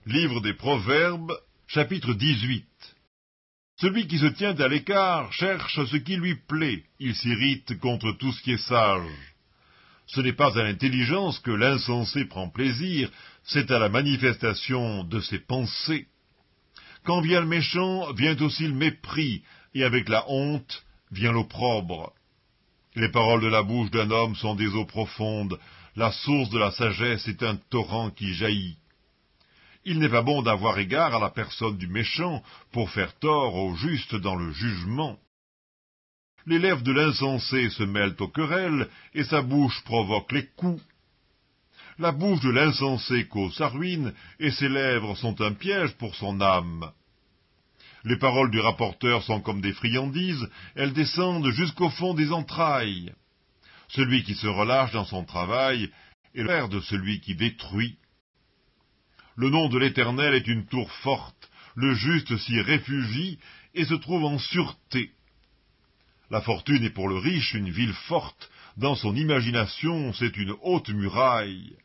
Livre des Proverbes, chapitre 18. Celui qui se tient à l'écart cherche ce qui lui plaît, il s'irrite contre tout ce qui est sage. Ce n'est pas à l'intelligence que l'insensé prend plaisir, c'est à la manifestation de ses pensées. Quand vient le méchant, vient aussi le mépris, et avec la honte vient l'opprobre. Les paroles de la bouche d'un homme sont des eaux profondes, la source de la sagesse est un torrent qui jaillit. Il n'est pas bon d'avoir égard à la personne du méchant pour faire tort au juste dans le jugement. Les lèvres de l'insensé se mêlent aux querelles, et sa bouche provoque les coups. La bouche de l'insensé cause sa ruine, et ses lèvres sont un piège pour son âme. Les paroles du rapporteur sont comme des friandises, elles descendent jusqu'au fond des entrailles. Celui qui se relâche dans son travail est le frère de celui qui détruit. Le nom de l'Éternel est une tour forte, le juste s'y réfugie et se trouve en sûreté. La fortune est pour le riche une ville forte, dans son imagination c'est une haute muraille.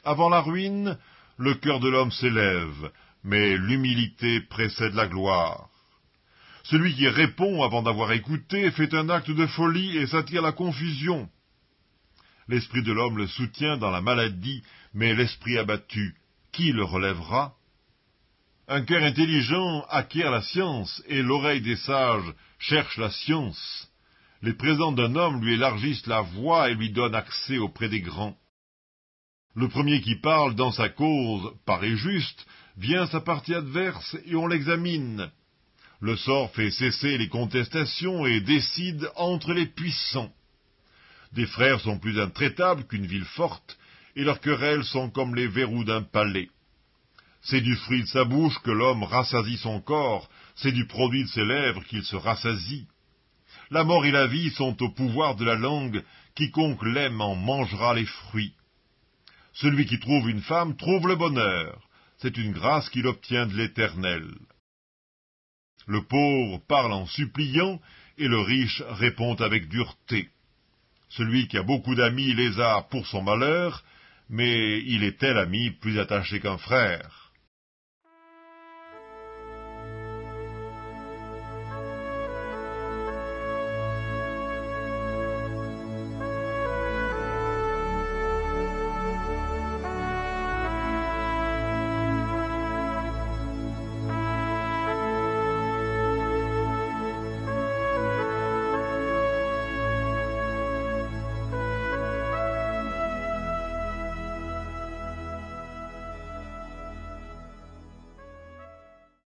Avant la ruine, le cœur de l'homme s'élève, mais l'humilité précède la gloire. Celui qui répond avant d'avoir écouté fait un acte de folie et s'attire la confusion. L'esprit de l'homme le soutient dans la maladie, mais l'esprit abattu, qui le relèvera? Un cœur intelligent acquiert la science, et l'oreille des sages cherche la science. Les présents d'un homme lui élargissent la voie et lui donnent accès auprès des grands. Le premier qui parle dans sa cause paraît juste, vient sa partie adverse et on l'examine. Le sort fait cesser les contestations et décide entre les puissants. Des frères sont plus intraitables qu'une ville forte, et leurs querelles sont comme les verrous d'un palais. C'est du fruit de sa bouche que l'homme rassasie son corps, c'est du produit de ses lèvres qu'il se rassasie. La mort et la vie sont au pouvoir de la langue, quiconque l'aime en mangera les fruits. Celui qui trouve une femme trouve le bonheur, c'est une grâce qu'il obtient de l'Éternel. Le pauvre parle en suppliant, et le riche répond avec dureté. Celui qui a beaucoup d'amis les a pour son malheur, mais il est tel ami plus attaché qu'un frère.